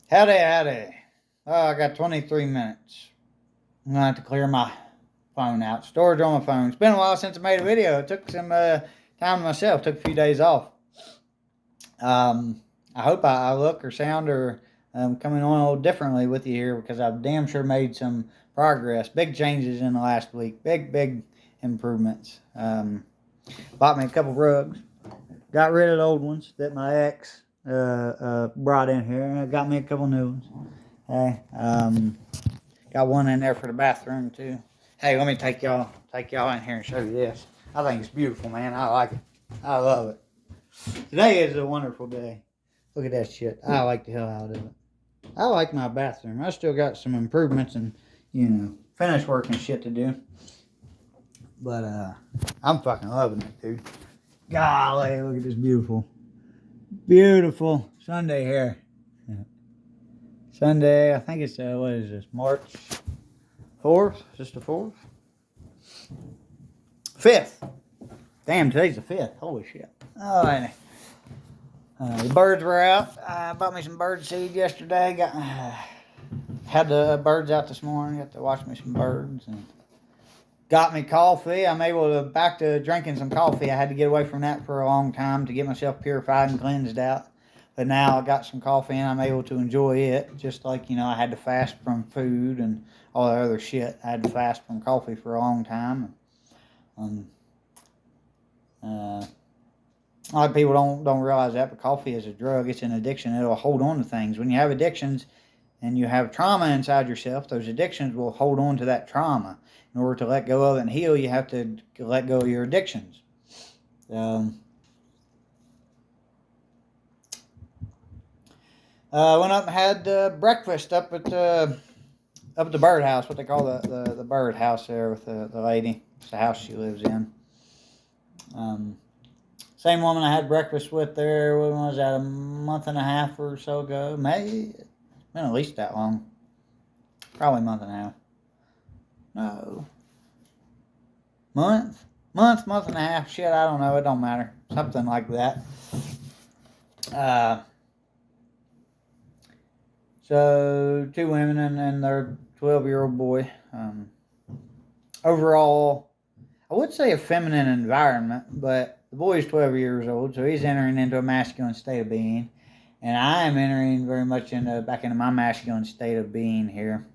Howdy, howdy. Oh, I got 23 minutes. I'm going to have to clear my phone out. Storage on my phone. It's been a while since I made a video. It took some time myself. Took a few days off. I hope I look or sound or coming on a little differently with you here because I've damn sure made some progress. Big changes in the last week. Big improvements. Bought me a couple rugs. Got rid of the old ones that my ex brought in here. And got me a couple new ones. Hey, got one in there for the bathroom too. Hey, let me take y'all in here and show you this. I think it's beautiful, man. I like it. I love it. Today is a wonderful day. Look at that shit. I like the hell out of it. I like my bathroom. I still got some improvements and finish work and shit to do. But I'm fucking loving it, dude. Golly, look at this beautiful Sunday here. Sunday, I think it's, what is this, March 4th? Is this the 4th? 5th. Damn, today's the 5th. Holy shit. Oh, and the birds were out. I bought me some bird seed yesterday. Had the birds out this morning. Got to watch me some birds. And got me coffee. I'm able to back to drinking some coffee. I had to get away from that for a long time to get myself purified and cleansed out. But now I got some coffee and I'm able to enjoy it. Just like, I had to fast from food and all that other shit. I had to fast from coffee for a long time. A lot of people don't realize that, but coffee is a drug. It's an addiction. It'll hold on to things. When you have addictions and you have trauma inside yourself, those addictions will hold on to that trauma. In order to let go of it and heal, you have to let go of your addictions. Went up and had breakfast up at the birdhouse, what they call the birdhouse there with the lady. It's the house she lives in. Same woman I had breakfast with there, when was that, a month and a half or so ago? Maybe, it's been at least that long. Probably a month and a half. No. Month and a half. Shit, I don't know. It don't matter. Something like that. So, two women and their 12-year-old boy. Overall, I would say a feminine environment, but the boy is 12 years old, so he's entering into a masculine state of being. And I am entering very much back into my masculine state of being here.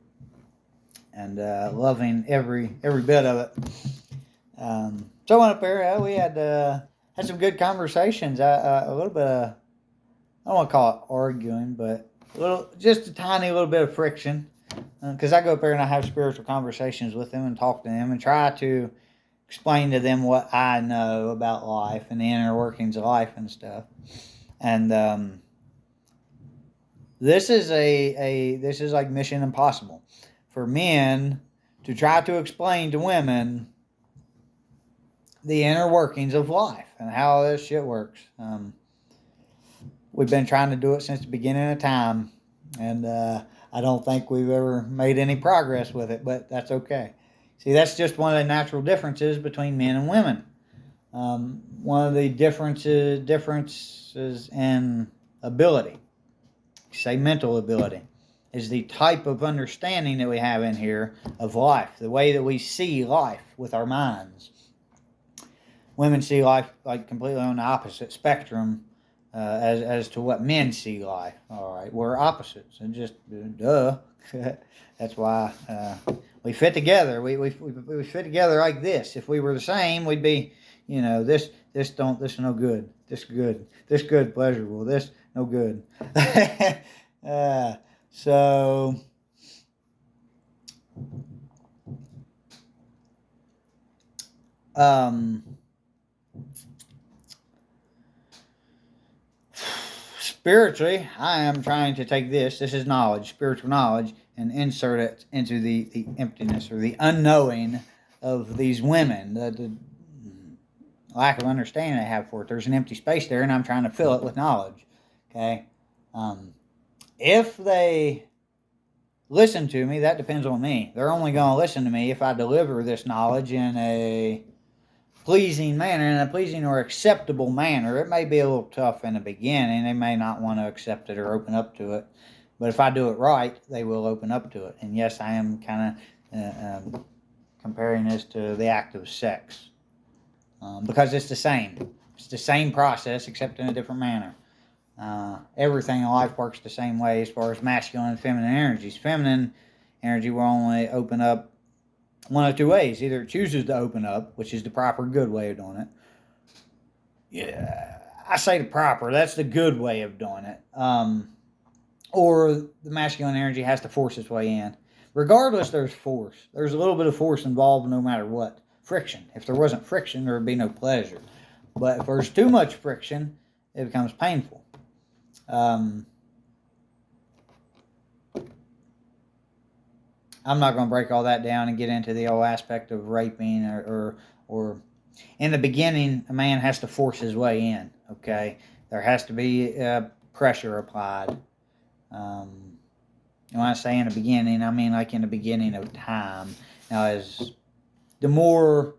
And loving every bit of it. So I went up there. We had some good conversations. A little bit of, I don't want to call it arguing, but just a tiny little bit of friction. Because I go up there and I have spiritual conversations with them and talk to them and try to explain to them what I know about life and the inner workings of life and stuff. And this is this is like Mission Impossible for men to try to explain to women the inner workings of life and how this shit works. We've been trying to do it since the beginning of time, and I don't think we've ever made any progress with it, but that's okay. See, that's just one of the natural differences between men and women. One of the differences in ability, say mental ability, is the type of understanding that we have in here of life, the way that we see life with our minds. Women see life like completely on the opposite spectrum as to what men see life. All right, we're opposites, and just duh. That's why we fit together. We fit together like this. If we were the same, we'd be, this no good. This good. This good, pleasurable. This no good. So, spiritually, I am trying to take this is knowledge, spiritual knowledge, and insert it into the emptiness or the unknowing of these women, the lack of understanding I have for it. There's an empty space there, and I'm trying to fill it with knowledge. Okay? If they listen to me, that depends on me. They're only going to listen to me if I deliver this knowledge in a pleasing manner, in a pleasing or acceptable manner. It may be a little tough in the beginning. They may not want to accept it or open up to it. But if I do it right, they will open up to it. And yes, I am kind of comparing this to the act of sex, because it's the same. It's the same process, except in a different manner. Everything in life works the same way as far as masculine and feminine energies. Feminine energy will only open up one of two ways. Either it chooses to open up, which is the proper good way of doing it. Yeah, I say the proper. That's the good way of doing it. Or the masculine energy has to force its way in. Regardless, there's force. There's a little bit of force involved no matter what. Friction. If there wasn't friction, there would be no pleasure. But if there's too much friction, it becomes painful. I'm not going to break all that down and get into the whole aspect of raping or in the beginning, a man has to force his way in, okay? There has to be pressure applied. When I say in the beginning, I mean like in the beginning of time. Now, as the more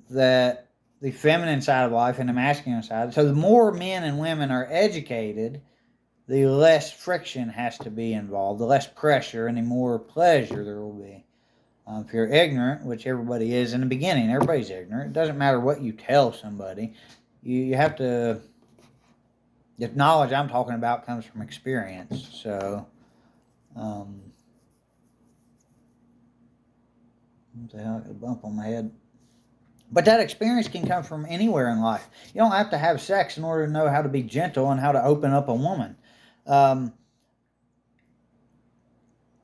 that the feminine side of life and the masculine side, so the more men and women are educated, the less friction has to be involved, the less pressure, and the more pleasure there will be. If you're ignorant, which everybody is in the beginning, everybody's ignorant. It doesn't matter what you tell somebody. You have to... The knowledge I'm talking about comes from experience. So, what the hell? I got a bump on my head. But that experience can come from anywhere in life. You don't have to have sex in order to know how to be gentle and how to open up a woman.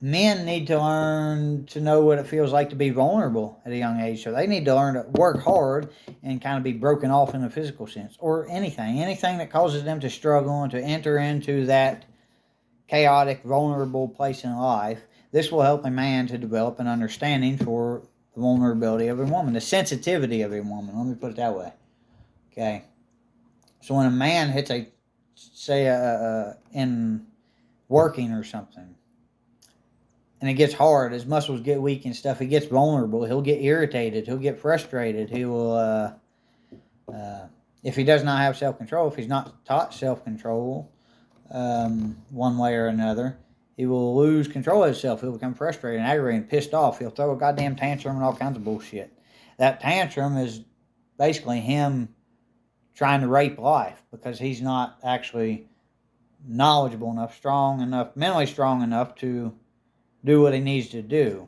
Men need to learn to know what it feels like to be vulnerable at a young age. So they need to learn to work hard and kind of be broken off in a physical sense. Or anything that causes them to struggle and to enter into that chaotic, vulnerable place in life. This will help a man to develop an understanding for the vulnerability of a woman, the sensitivity of a woman. Let me put it that way. Okay. So when a man hits in working or something, and it gets hard, his muscles get weak and stuff, he gets vulnerable, he'll get irritated, he'll get frustrated, he will, if he does not have self-control, if he's not taught self-control, one way or another, he will lose control of himself, he'll become frustrated and aggravated and pissed off, he'll throw a goddamn tantrum and all kinds of bullshit. That tantrum is basically him trying to rape life, because he's not actually knowledgeable enough, mentally strong enough to do what he needs to do,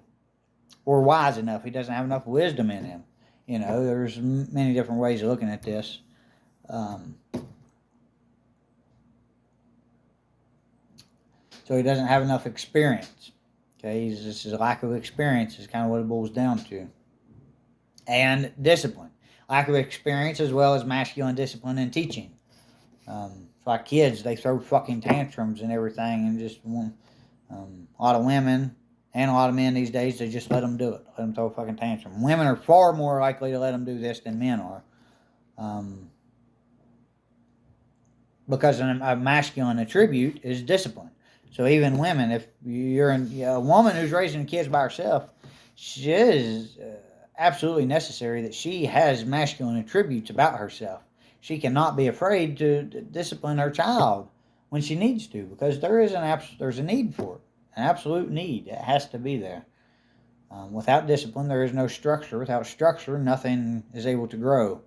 or wise enough. He doesn't have enough wisdom in him. You know, there's many different ways of looking at this. So he doesn't have enough experience. Okay, this is a lack of experience is kind of what it boils down to. And discipline. Lack of experience as well as masculine discipline in teaching. It's like kids, they throw fucking tantrums and everything, and just a lot of women and a lot of men these days, they just let them do it. Let them throw a fucking tantrum. Women are far more likely to let them do this than men are. Because a masculine attribute is discipline. So even women, if you're a woman who's raising kids by herself, she is absolutely necessary that she has masculine attributes about herself. She cannot be afraid to discipline her child when she needs to, because there's a need for it, an absolute need. It has to be there. Without discipline, there is no structure. Without structure, nothing is able to grow.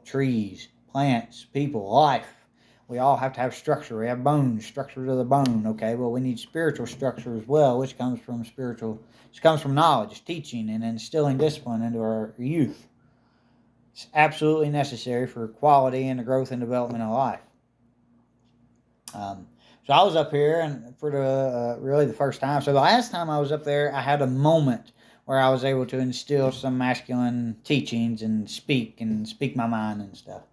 Trees, plants, people, life. We all have to have structure. We have bones, structure to the bone. Okay, well, we need spiritual structure as well, which comes from knowledge, teaching, and instilling discipline into our youth. It's absolutely necessary for quality and the growth and development of life. So I was up here, and for really the first time. So the last time I was up there, I had a moment where I was able to instill some masculine teachings and speak my mind and stuff.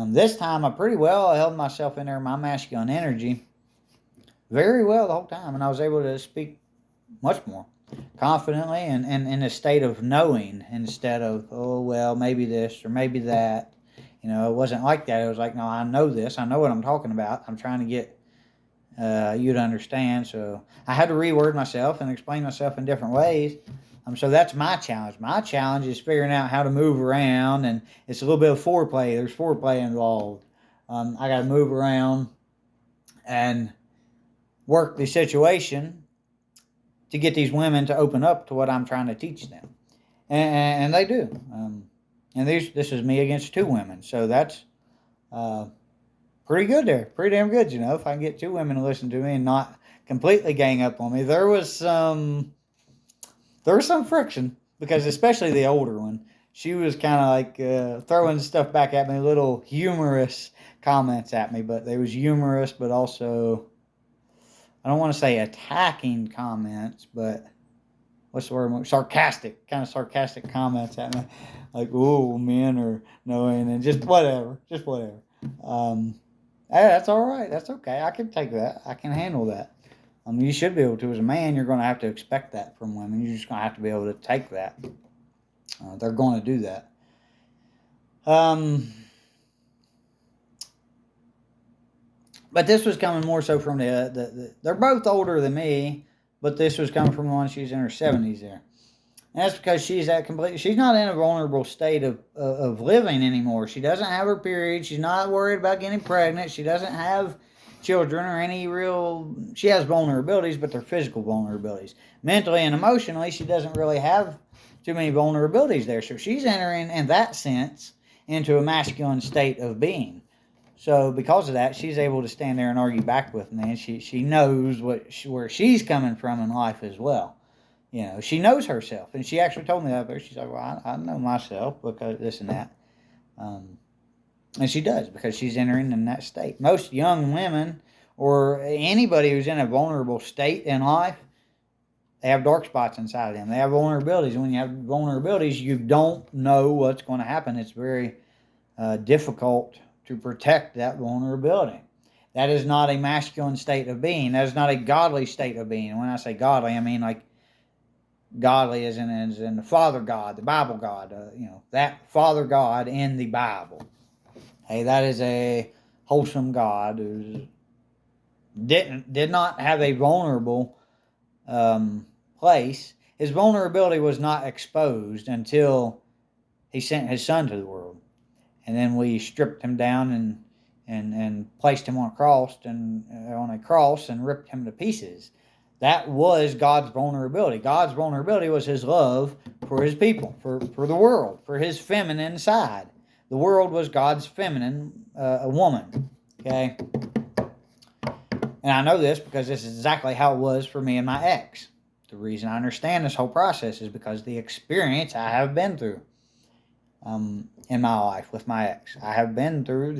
This time I pretty well held myself in there, my masculine energy, very well the whole time, and I was able to speak much more confidently and in a state of knowing instead of, oh, well, maybe this or maybe that. You know, it wasn't like that. It was like, no, I know this. I know what I'm talking about. I'm trying to get you to understand. So I had to reword myself and explain myself in different ways. So that's my challenge. My challenge is figuring out how to move around, and it's a little bit of foreplay. There's foreplay involved. I got to move around and work the situation to get these women to open up to what I'm trying to teach them. And they do. And this is me against two women. So that's pretty good there. Pretty damn good, if I can get two women to listen to me and not completely gang up on me. There was some friction, because especially the older one, she was kind of like throwing stuff back at me, little humorous comments at me, but they was humorous, but also, I don't want to say attacking comments, but what's the word? Sarcastic, kind of sarcastic comments at me, like, "Oh, men are knowing," and just whatever. Hey, that's all right. That's okay. I can take that. I can handle that. You should be able to. As a man, you're going to have to expect that from women. You're just going to have to be able to take that. They're going to do that. But this was coming more so from they're both older than me, but this was coming from one, she's in her 70s there. And that's because she's not in a vulnerable state of living anymore. She doesn't have her period. She's not worried about getting pregnant. She doesn't have children or she has vulnerabilities, but they're physical vulnerabilities. Mentally and emotionally, she doesn't really have too many vulnerabilities there. So she's entering, in that sense, into a masculine state of being. So because of that, she's able to stand there and argue back with me, and she knows where she's coming from in life as well. She knows herself, and she actually told me that. She's like, "Well, I know myself because this and that," and she does, because she's entering in that state. Most young women, or anybody who's in a vulnerable state in life, they have dark spots inside of them. They have vulnerabilities, and when you have vulnerabilities, you don't know what's going to happen. It's very difficult to protect that vulnerability. That is not a masculine state of being. That is not a godly state of being. And when I say godly, I mean like godly as in the Father God, the Bible God, that Father God in the Bible. Hey, that is a wholesome God who did not have a vulnerable place. His vulnerability was not exposed until he sent his son to the world. And then we stripped him down and placed him on a cross and ripped him to pieces. That was God's vulnerability. God's vulnerability was his love for his people, for the world, for his feminine side. The world was God's feminine, a woman. Okay? And I know this because this is exactly how it was for me and my ex. The reason I understand this whole process is because the experience I have been through in my life with my ex. I have been through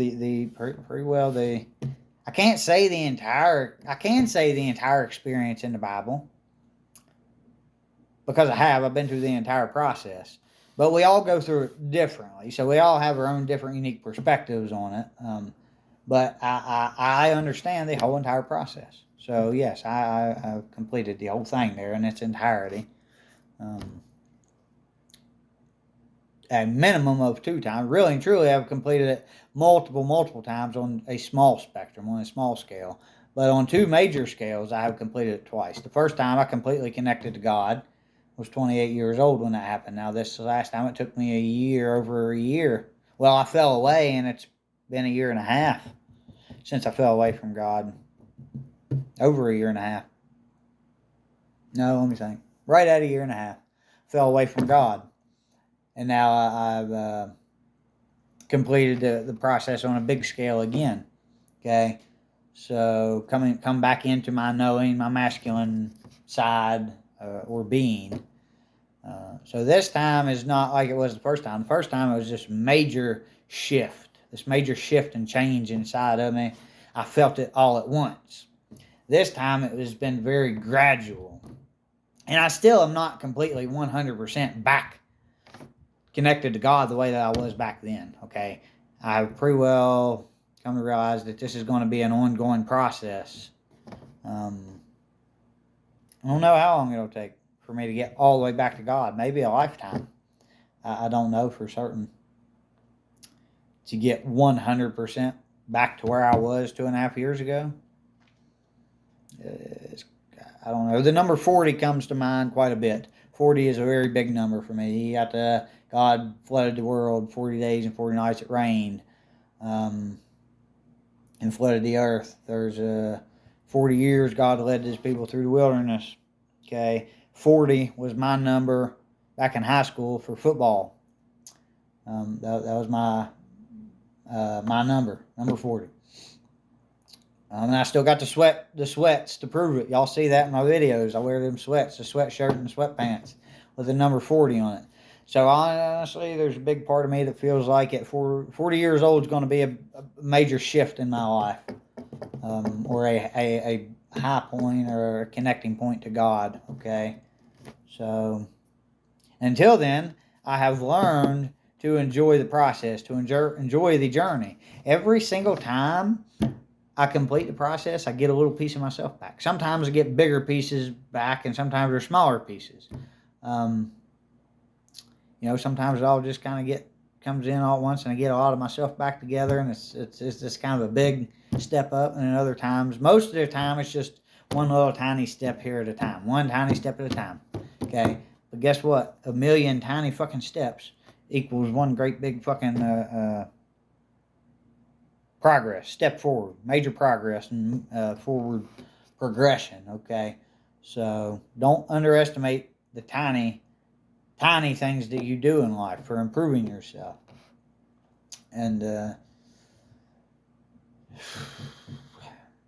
I can say the entire experience in the Bible, because I've been through the entire process. But we all go through it differently, so we all have our own different unique perspectives on it. But I understand the whole entire process. So yes, I've completed the whole thing there in its entirety. A minimum of 2 times. Really and truly, I've completed it multiple times on a small spectrum, on a small scale. But on 2 major scales, I have completed it twice. The first time I completely connected to God. I was 28 years old when that happened. Now, this last time, it took me over a year. Well, I fell away, and it's been a year and a half since I fell away from God. Over a year and a half. No, let me think. Right at a year and a half. Fell away from God. And now I've completed the process on a big scale again. Okay? So come back into my knowing, my masculine side or being. So this time is not like it was the first time. The first time it was this major shift and change inside of me. I felt it all at once. This time it has been very gradual. And I still am not completely 100% back connected to God the way that I was back then, okay? I've pretty well come to realize that this is going to be an ongoing process. I don't know how long it'll take for me to get all the way back to God. Maybe a lifetime. I don't know for certain. To get 100% back to where I was 2.5 years ago. I don't know. The number 40 comes to mind quite a bit. 40 is a very big number for me. God flooded the world 40 days and 40 nights it rained, and flooded the earth. There's 40 years God led his people through the wilderness. Okay, 40 was my number back in high school for football. That was my number 40. And I still got the sweats to prove it. Y'all see that in my videos. I wear them sweats, the sweatshirt and the sweatpants with the number 40 on it. So honestly, there's a big part of me that feels like at 40 years old is going to be a major shift in my life, or a high point or a connecting point to God. Okay, so until then, I have learned to enjoy the process, to enjoy the journey. Every single time I complete the process, I get a little piece of myself back. Sometimes I get bigger pieces back, and sometimes they're smaller pieces. Sometimes it all just kind of comes in all at once, and I get a lot of myself back together, and it's just kind of a big step up. And then other times, most of the time, it's just one little tiny step here at a time, one tiny step at a time. Okay, but guess what? A million tiny fucking steps equals one great big fucking progress, step forward, major progress, and forward progression. Okay, so don't underestimate the tiny things that you do in life for improving yourself. And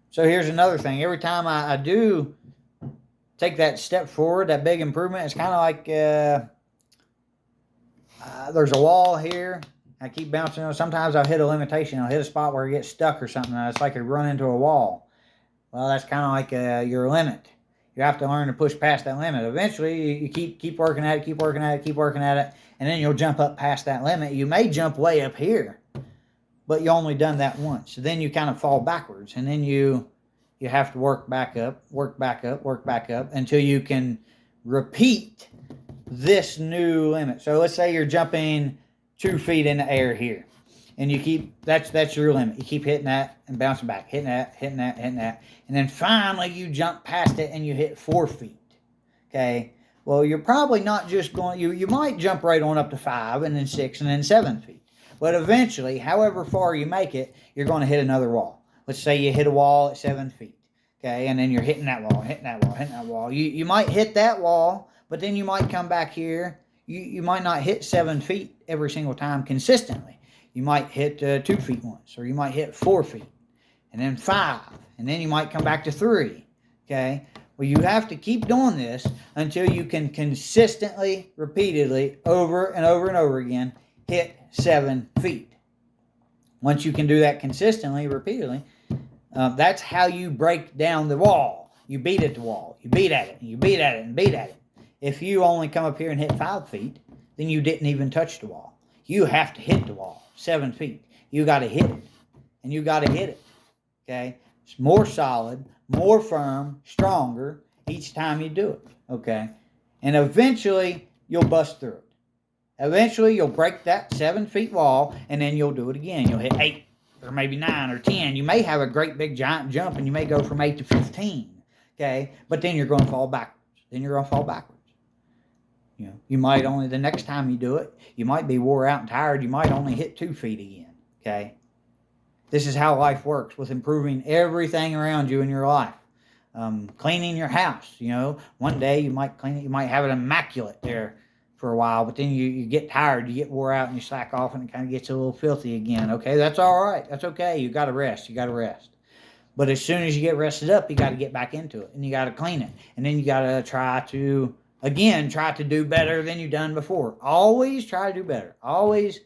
so here's another thing. Every time I do take that step forward, that big improvement, it's kind of like there's a wall here. I keep bouncing. Sometimes I'll hit a limitation. I'll hit a spot where it gets stuck or something. And it's like I run into a wall. Well, that's kind of like your limit. You have to learn to push past that limit. Eventually, you keep working at it, keep working at it, and then you'll jump up past that limit. You may jump way up here, but you only done that once. So then you kind of fall backwards, and then you have to work back up until you can repeat this new limit. So let's say you're jumping 2 feet in the air here, and you keep that's your limit. You keep hitting that and bouncing back, hitting that, and then finally you jump past it and you hit 4 feet. Okay, well, you're probably not just going. You might jump right on up to 5 and then 6 and then 7 feet, but eventually, however far you make it, you're going to hit another wall. Let's say you hit a wall at 7 feet. Okay, and then you're hitting that wall. You might hit that wall, but then you might come back here. You might not hit 7 feet every single time consistently. You might hit 2 feet once, or you might hit 4 feet, and then 5, and then you might come back to 3. Okay? Well, you have to keep doing this until you can consistently, repeatedly, over and over and over again, hit 7 feet. Once you can do that consistently, repeatedly, that's how you break down the wall. You beat at the wall. You beat at it, and you beat at it, and beat at it. If you only come up here and hit 5 feet, then you didn't even touch the wall. You have to hit the wall, 7 feet. You got to hit it, and you got to hit it. Okay? It's more solid, more firm, stronger each time you do it. Okay? And eventually, you'll bust through it. Eventually, you'll break that 7 feet wall, and then you'll do it again. You'll hit 8, or maybe 9, or 10. You may have a great big giant jump, and you may go from 8 to 15. Okay? But then you're going to fall backwards. You might only, the next time you do it, you might be wore out and tired. You might only hit 2 feet again. Okay? This is how life works with improving everything around you in your life. Cleaning your house. One day you might clean it. You might have it immaculate there for a while, but then you get tired, you get wore out, and you slack off, and it kind of gets a little filthy again. Okay? That's all right. That's okay. You got to rest. But as soon as you get rested up, you got to get back into it, and you got to clean it. And then you got to try to do better than you've done before. Always try to do better. Always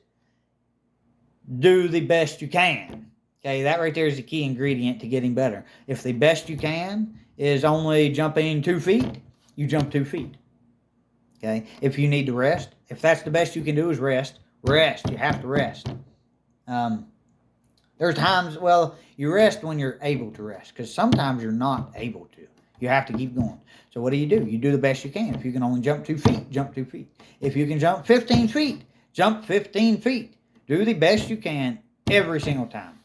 do the best you can. Okay, that right there is the key ingredient to getting better. If the best you can is only jumping 2 feet, you jump 2 feet. Okay, if you need to rest, if that's the best you can do is rest. You have to rest. There's times, you rest when you're able to rest, because sometimes you're not able to. You have to keep going. So what do? You do the best you can. If you can only jump 2 feet, jump 2 feet. If you can jump 15 feet, jump 15 feet. Do the best you can every single time.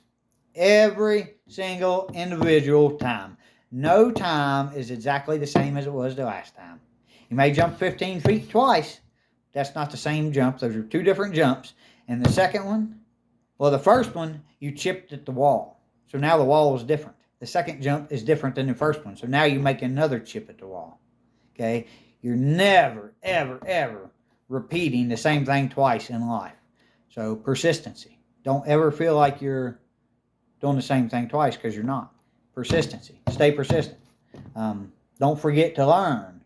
Every single individual time. No time is exactly the same as it was the last time. You may jump 15 feet twice. That's not the same jump. Those are 2 different jumps. And the first one, you chipped at the wall. So now the wall is different. the second jump is different than the first one. So now you make another chip at the wall. Okay? You're never, ever, ever repeating the same thing twice in life. So persistency. Don't ever feel like you're doing the same thing twice, because you're not. Persistency. Stay persistent. Don't forget to learn.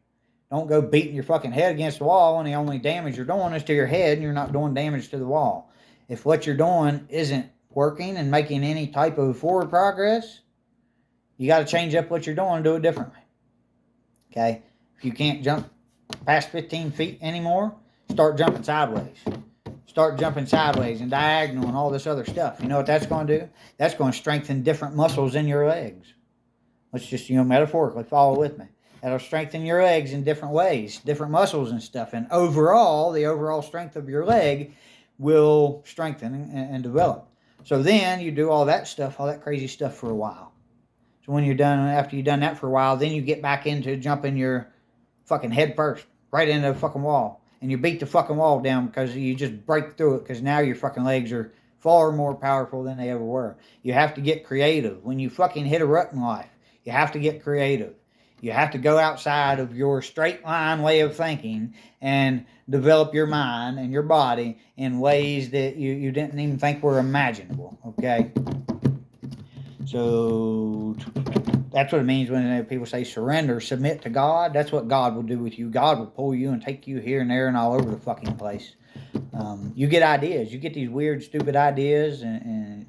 Don't go beating your fucking head against the wall and the only damage you're doing is to your head and you're not doing damage to the wall. If what you're doing isn't working and making any type of forward progress, you got to change up what you're doing and do it differently. Okay? If you can't jump past 15 feet anymore, start jumping sideways. Start jumping sideways and diagonal and all this other stuff. You know what that's going to do? That's going to strengthen different muscles in your legs. Let's just, metaphorically follow with me. That'll strengthen your legs in different ways, different muscles and stuff. And overall, the overall strength of your leg will strengthen and develop. So then you do all that stuff, all that crazy stuff for a while. So when you're done, after you've done that for a while, then you get back into jumping your fucking head first, right into the fucking wall. And you beat the fucking wall down because you just break through it, because now your fucking legs are far more powerful than they ever were. You have to get creative. When you fucking hit a rut in life, you have to get creative. You have to go outside of your straight line way of thinking and develop your mind and your body in ways that you didn't even think were imaginable, okay? So that's what it means when people say surrender, submit to God. That's what God will do with you. God will pull you and take you here and there and all over the fucking place. You get ideas. You get these weird, stupid ideas, and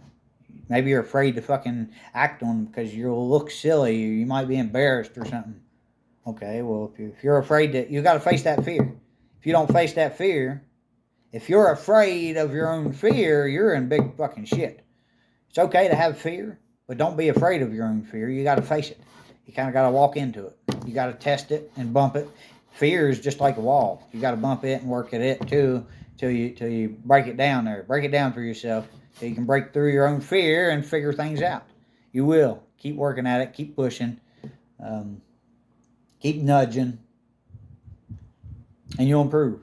maybe you're afraid to fucking act on them because you'll look silly or you might be embarrassed or something. Okay, well, if you're afraid you got to face that fear. If you don't face that fear, if you're afraid of your own fear, you're in big fucking shit. It's okay to have fear, but don't be afraid of your own fear. You got to face it. You kind of got to walk into it. You got to test it and bump it. Fear is just like a wall. You got to bump it and work at it too till you break it down there. Break it down for yourself so you can break through your own fear and figure things out. You will. Keep working at it. Keep pushing. Keep nudging. And you'll improve.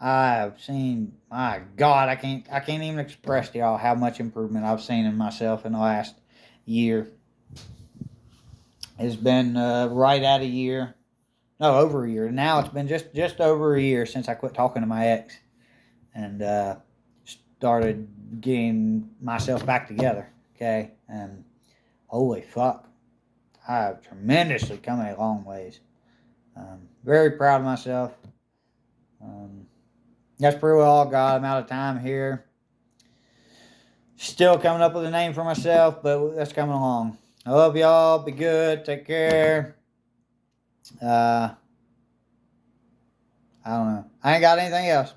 I've seen, my God, I can't even express to y'all how much improvement I've seen in myself in the last year. It's been right at a year. No, over a year. Now it's been just over a year since I quit talking to my ex. And started getting myself back together. Okay? And holy fuck. I've tremendously come a long ways. Very proud of myself. That's pretty well all I got. I'm out of time here. Still coming up with a name for myself, but that's coming along. I love y'all. Be good. Take care. I don't know. I ain't got anything else.